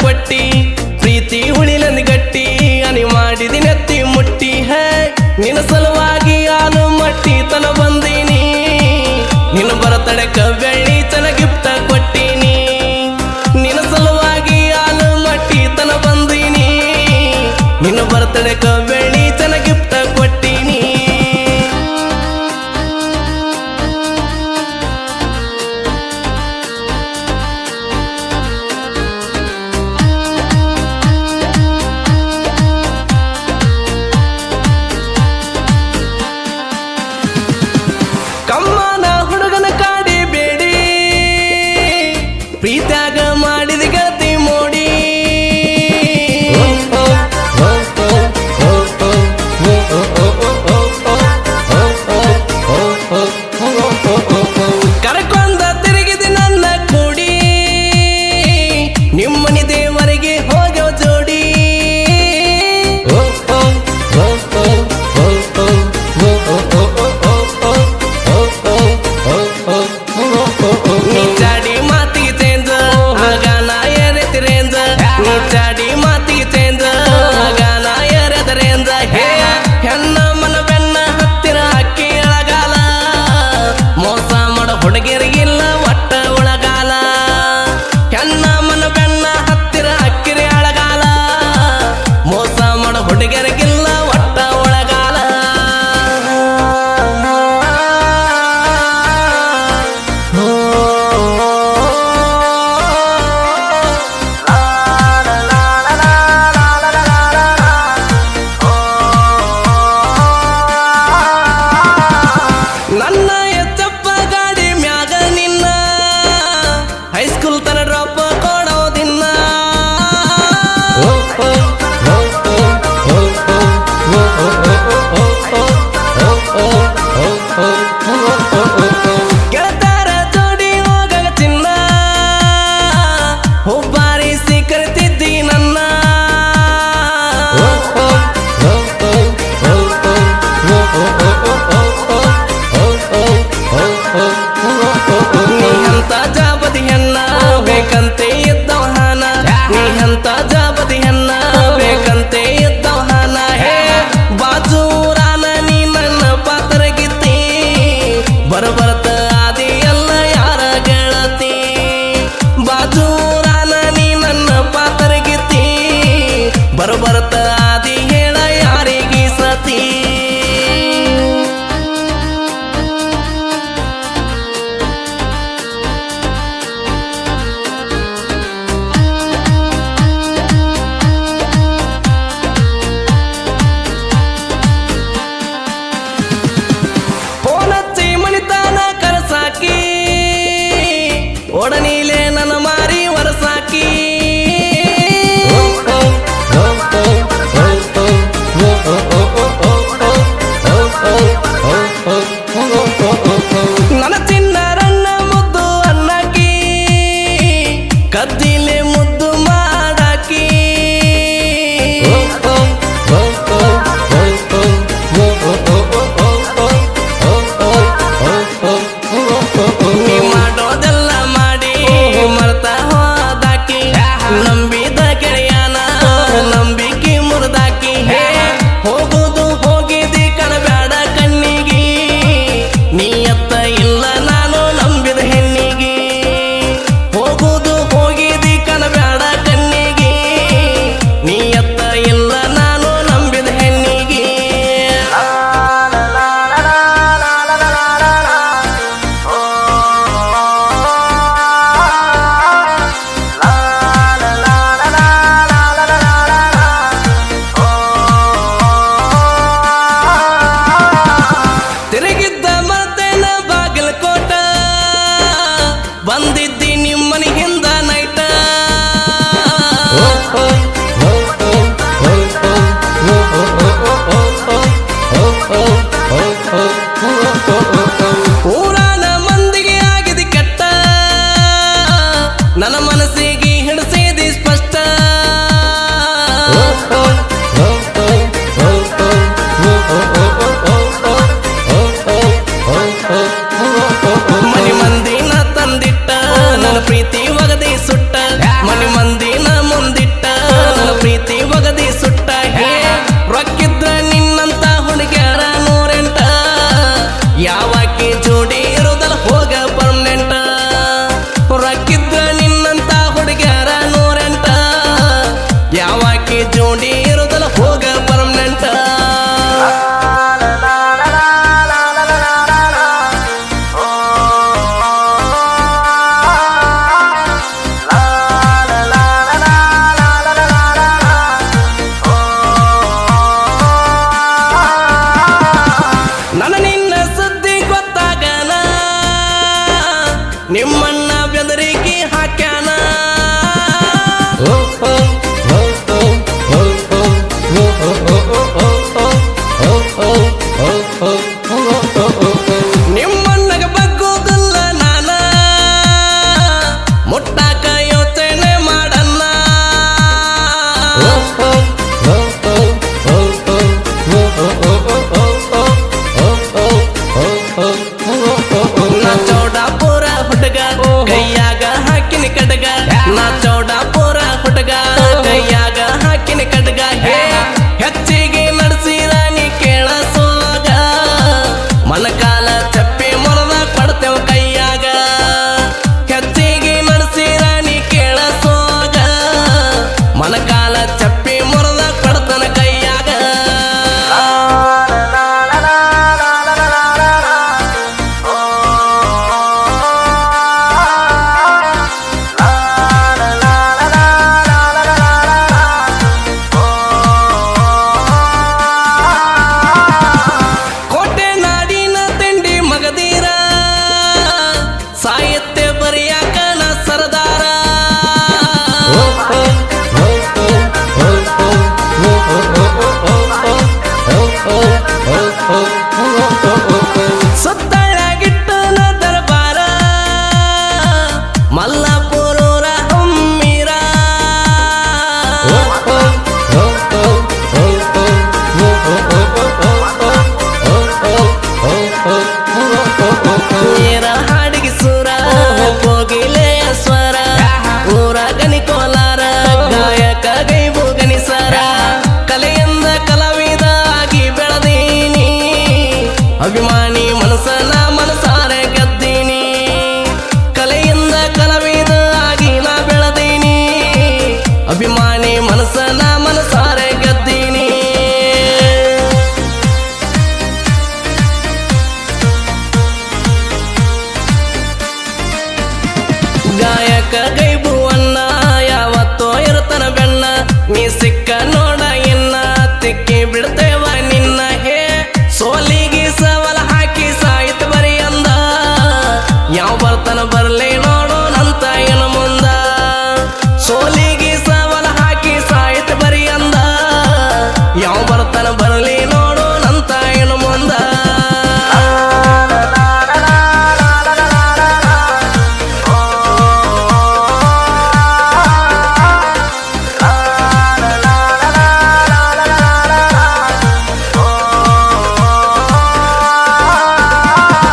ಕೊಟ್ಟಿ ಪ್ರೀತಿ ಉಳಿಲಂದ್ ಗಟ್ಟಿ ಅನಿ ಮಾಡಿದಿ ನೆತ್ತಿ ಮುಟ್ಟಿ ಹೇ ನಿನ್ನ ಸಲುವಾಗಿ ಹಾಲು ಮಟ್ಟಿ ತನ ಬಂದೀನಿ ನಿನ್ನ ಬರತಡಕ ಬೆಳ್ಳಿ ತನ ಗಿಫ್ಟ ಕೊಟ್ಟೀನಿ ನಿನ್ನ ಸಲುವಾಗಿ ಹಾಲು ಮಟ್ಟಿ ತನ ಬಂದೀನಿ ನಿನ್ನ ಬರತಡಕ ಬೆಳ್ಳಿ ತನ ಗಿಫ್ಟ ಕೊಟ್ಟೀನಿ ಕಮ್ಮನ ಹುಡುಗನ ಕಾಡಿ ಬೇಡಿ ಪ್ರೀತ್ಯಾಗ ಮಾಡಿದ ಗೆಳತಿ ಮೋಡಿ ಕರ್ಕೊಂಡ ತಿರುಗಿದಿ ನನ್ನ ಕೂಡಿ ನಿಮ್ಮನಿ ದೇವರಿಗೆ ಹೋಗೋ ಜೋಡಿ ಚಾಡಿ ಮಾತಿಗೆ ಚೇಂಜ ಆಗ ನಾ ಎರೆತಿ ರೇಂಜ ನೀ ಚಾಡಿ ಮಾತಿಗೆ ಚೇಂಜ ಆಗ ನಾ ಎರೆದ ರೇಂಜ ಹೇ ಹೆಣ್ಣ ಮನ ಬೆನ್ನ ಹತ್ತಿರ ಅಕ್ಕಿ ಎಳಗಾಲ ಮೋಸ ಮಾಡ ಹುಡುಗಿರಿಗಿಲ್ಲ ಒಟ್ಟ ಒಳಗಾಲ ಹೆಣ್ಣ ಮನ ಬೆನ್ನ ಹತ್ತಿರ ಅಕ್ಕಿರಿ ಅಳಗಾಲ ಮೋಸ ಮಾಡ ಹುಡುಗಿರಿಗಿಲ್ಲ ಒಟ್ಟ ಒಳಗಾಲ ನನ್ನ ಎತ್ತಪ್ಪ ಗಾಡಿ ಮ್ಯಾಗ ನಿನ್ನ ಹೈಸ್ಕೂಲ್ ತರ ಡ್ರಾಪ್ ಕೊಡೋದಿನ್ನ ಗೆಳತಾರ ಜೋಡಿ ಹೋಗಾಗ ಚಿನ್ನ ಹುಬ್ಬಾರಿಸಿ ಕರಿತಿದ್ದಿ ನನ್ನ ನೀ ಅಂತ ಜಾಬದಿ ಹೆಣ್ಣ ಬೇಕಂತೆ ಇದ್ದವ ಹಾನ ನೀ ಅಂತ ಜಾಬದಿ ಹೆಣ್ಣ ಬೇಕಂತೆ ಇದ್ದವ ಹಾನ ಹೇ ಬಾಜೂರಾನ ನೀ ನನ್ನ ಪಾತ್ರಗಿತ್ತಿ ಬರಬರತ ಆದಿ ಎಲ್ಲ ಯಾರ ಗೆಳತಿ ಬಾಜೂರಾನ ನೀ ನನ್ನ ಪಾತ್ರಗಿತ್ತಿ ಬರಬರತ ಆದಿ ಹೇಳ ಯಾರಿಗೆ ಸತಿ ಪೋನಚ್ಚಿ ಮಣಿತಾನ ಕರಸಾಕಿ ಒಡನೀಲೆ ನನ್ನ ಮಾರಿ ವರಸಾಕಿ ನನ್ನ ಚಿನ್ನರನ್ನ ಮುದ್ದು ಅನ್ನಕಿ ಕದ್ದಿಲೆ ಮುದ್ದು ಮಾಡಾಕಿ ನೀ ಮಾಡೋದೆಲ್ಲ ಮಾಡಿ ಮರ್ತ ಹೋದಾಕಿ ನಂಬಿದ ಗೆಳೆಯನ ನಂಬಿಕೆ ಮುರಿದಾಕಿ ಹೇ ಹೋಗುದು ಹೋಗಿದಿ ಕಣಬ್ಯಾಡ ಕಣ್ಣಿಗಿ ನಿಮ್ಮಣ್ಣ ಬೆದರಿಕೆ ಹಾಕ್ಯಾನ ನಿಮ್ಮಣ್ಣಗ ಬಗ್ಗೋದಿಲ್ಲ ನಾನ ಮುಟ್ಟಾಕ ಯೋಚನೆ ಮಾಡನ್ನ ನಾ ಚೌಡಾಪುರ ಹುಡುಗ ಕೈಯಾಗ ಹಾಕಿನ ಕಡಗ ನಾ ಚೌಡಾಪುರ ಹುಡುಗ ಕೈಯಾಗ ಹಾಕಿನ ಕಡಗ ಹೆಚ್ಚಿಗೆ ನಡೆಸಿದ ನೀ ಕೇಳಸೋಗ ಮನಕಾಲ ಚಪ್ಪಿ ಮೊರದ ಕೊಡ್ತೇವ ಕೈಯಾಗ ಹೆಚ್ಚಿಗೆ ನಡೆಸಿದ ನೀ ಕೇಳಸೋಗ ಮನಕಾಲ ಚಪ್ಪಿ ಮೊರದ ಕೊಡ್ತನ ಕೈಯಾಗ ಕೋಟೆ ನಾಡಿನ ತಿಂಡಿ ಮಗದೀರ ಸಾಹಿತ್ಯ ಬರಿಯಾಕ ನಾ ಸರದಾರ ಸುತ್ತಳಗಿಟ್ಟನ ದರ್ಬಾರ ಮಲ್ಲಾಪುರೂರ ಹಮ್ಮೀರ ನೀರ ಹಾಡಿಗೆ ಸುರ ಕೋಗಿಲೆಯ ಸ್ವರ ಊರ ಗಣಿ ಕೋಲಾರ ಗಾಯಕ ಗೈಬು ಗಣಿಸರ ಕಲೆಯಿಂದ ಕಲಾವಿದ ಆಗಿ ಬೆಳೆದೀನಿ ಅಭಿಮಾನಿ ಮನಸ್ಸನ ಮನಸಾರೆ ಗೆದ್ದೀನಿ ಕಲೆಯಿಂದ ಕಲಾವಿದ ಆಗಿ ನಾ ಬೆಳೆದೀನಿ ಅಭಿಮಾನಿ ಮನಸ್ಸನ ಮನಸಾರೆ ಗೆದ್ದೀನಿ ಗಾಯಕ ಗೈಬು ಅನ್ನ ಯಾವತ್ತೋ ಇರುತ್ತನ ಬೆನ್ನ ನೀ ಸಿಕ್ಕ